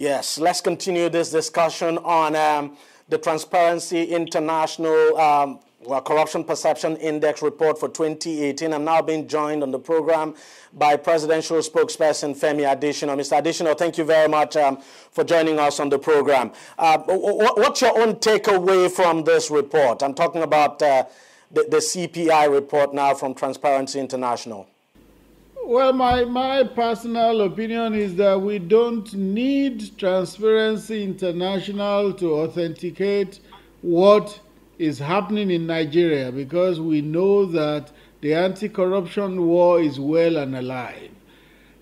Yes, let's continue this discussion on the Transparency International Corruption Perception Index report for 2018. I'm now being joined on the program by presidential spokesperson Femi Adeshina. Mr. Adeshina, thank you very much for joining us on the program. What's your own takeaway from this report? I'm talking about the CPI report now from Transparency International. Well, my personal opinion is that we don't need Transparency International to authenticate what is happening in Nigeria, because we know that the anti-corruption war is well and alive.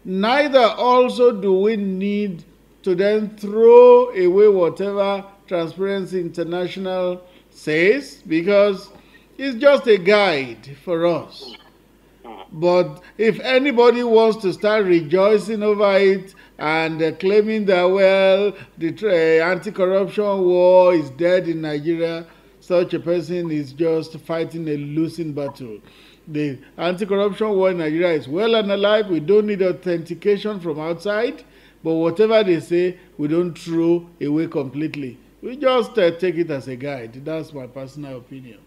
Neither also do we need to then throw away whatever Transparency International says, because it's just a guide for us. But if anybody wants to start rejoicing over it and claiming that, well, the anti-corruption war is dead in Nigeria, such a person is just fighting a losing battle. The anti-corruption war in Nigeria is well and alive. We don't need authentication from outside, but whatever they say, we don't throw away completely. We just take it as a guide. That's my personal opinion.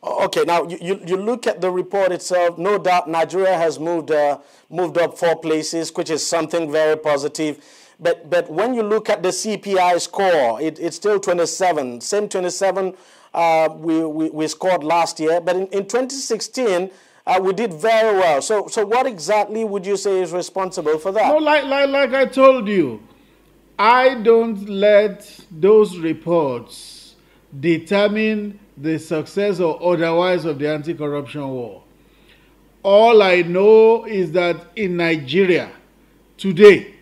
Okay, now you look at the report itself. No doubt Nigeria has moved up 4 places, which is something very positive. But when you look at the CPI score, it's still 27. Same 27 we scored last year. But in 2016, we did very well. So what exactly would you say is responsible for that? No, like I told you, I don't let those reports determine the success or otherwise of the anti-corruption war. All I know is that in Nigeria today,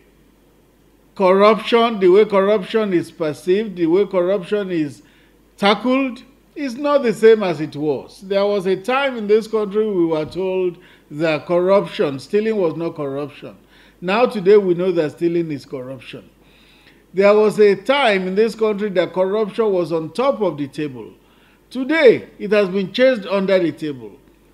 corruption, the way corruption is perceived, the way corruption is tackled, is not the same as it was. There was a time in this country we were told that stealing was not corruption. Now today we know that stealing is corruption. There was a time in this country that corruption was on top of the table. Today, it has been chased under the table.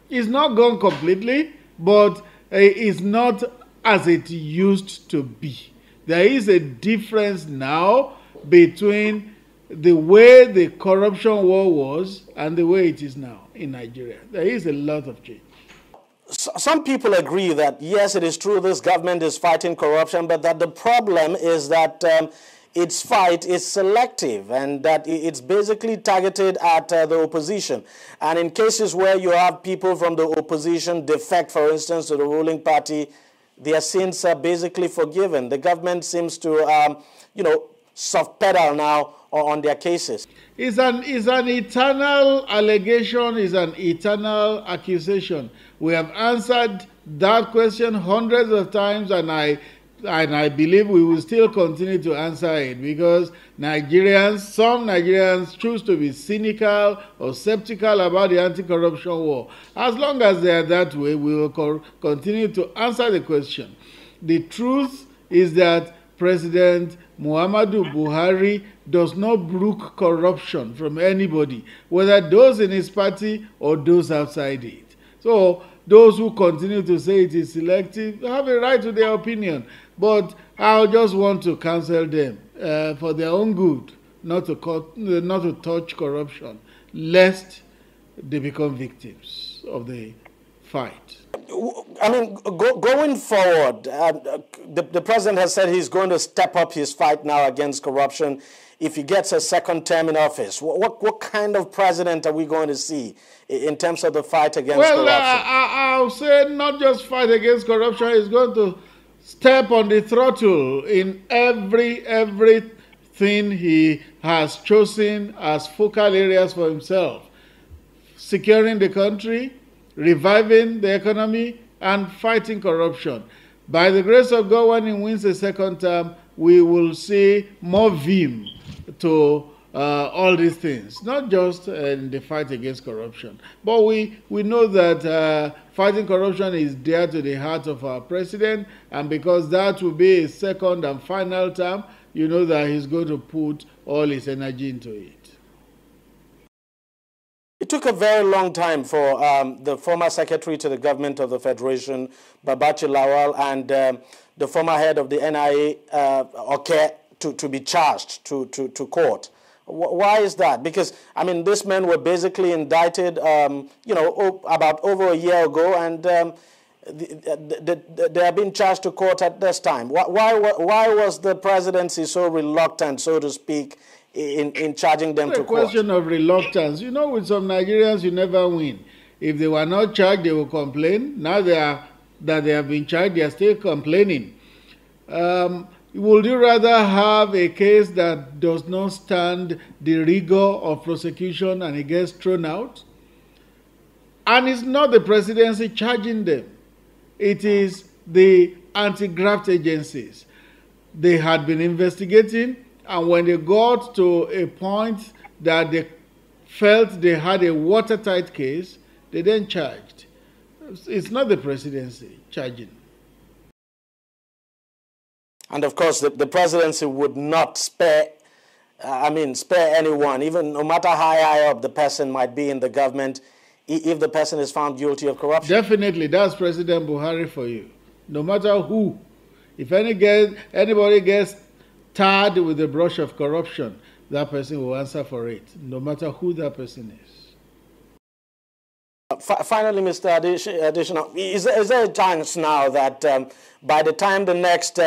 It's not gone completely, but it's not as it used to be. There is a difference now between the way the corruption war was and the way it is now in Nigeria. There is a lot of change. Some people agree that, yes, it is true this government is fighting corruption, but that the problem is that its fight is selective and that it's basically targeted at the opposition. And in cases where you have people from the opposition defect, for instance, to the ruling party, their sins are basically forgiven. The government seems to, soft pedal now on their cases. It's an eternal allegation, it's an eternal accusation. We have answered that question hundreds of times, and I believe we will still continue to answer it, because some Nigerians choose to be cynical or skeptical about the anti-corruption war. As long as they are that way, we will continue to answer the question. The truth is that President Muhammadu Buhari does not brook corruption from anybody, whether those in his party or those outside it. So those who continue to say it is selective have a right to their opinion. But I just want to counsel them for their own good, not to touch corruption, lest they become victims of the fight. I mean, going forward, the president has said he's going to step up his fight now against corruption if he gets a second term in office. What kind of president are we going to see in terms of the fight against corruption? Well, I'll say not just fight against corruption, he's going to step on the throttle in everything he has chosen as focal areas for himself. Securing the country, reviving the economy, and fighting corruption. By the grace of God, when he wins a second term, we will see more vim to all these things, not just in the fight against corruption. But we know that fighting corruption is dear to the heart of our president, and because that will be his second and final term, you know that he's going to put all his energy into it. It took a very long time for the former secretary to the government of the Federation, Babachi Lawal, and the former head of the NIA, to be charged to court. Why is that? Because, I mean, these men were basically indicted, about over a year ago, and they have been charged to court at this time. Why was the presidency so reluctant, so to speak, in charging them to court? It's a question of reluctance. You know, with some Nigerians, you never win. If they were not charged, they will complain. Now that they have been charged, they are still complaining. Would you rather have a case that does not stand the rigor of prosecution and it gets thrown out? And it's not the presidency charging them. It is the anti-graft agencies. They had been investigating, and when they got to a point that they felt they had a watertight case, they then charged. It's not the presidency charging. And of course, the presidency would not spare anyone, even no matter how high up the person might be in the government, if the person is found guilty of corruption. Definitely, that's President Buhari for you. No matter who. If anybody gets tarred with the brush of corruption, that person will answer for it, no matter who that person is. Finally, Mr. Adeshina, is there a chance now that by the time the next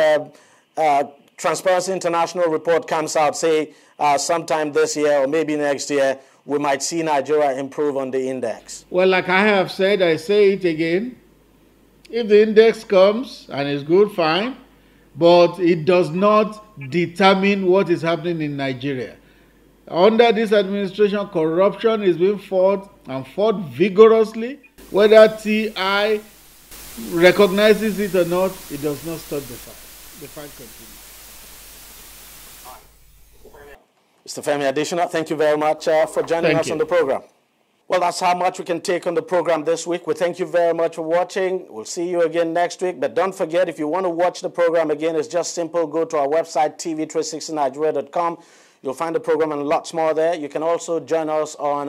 Transparency International report comes out, say sometime this year or maybe next year, we might see Nigeria improve on the index? Well, like I have said, I say it again. If the index comes and is good, fine, but it does not determine what is happening in Nigeria. Under this administration, corruption is being fought and fought vigorously. Whether TI recognizes it or not, it does not stop the fight. The fight continues. Mr. Femi Adeshina, thank you very much for joining us on the program. Well, that's how much we can take on the program this week. We thank you very much for watching. We'll see you again next week. But don't forget, if you want to watch the program again, it's just simple. Go to our website, tv360nigeria.com. You'll find the program and lots more there. You can also join us on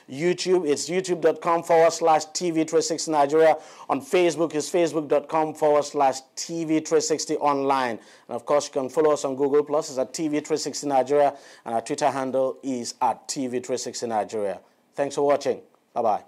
YouTube. It's youtube.com/TV360Nigeria. On Facebook, it's facebook.com/TV360 online. And of course, you can follow us on Google+. It's at TV360 Nigeria. And our Twitter handle is at TV360 Nigeria. Thanks for watching. Bye-bye.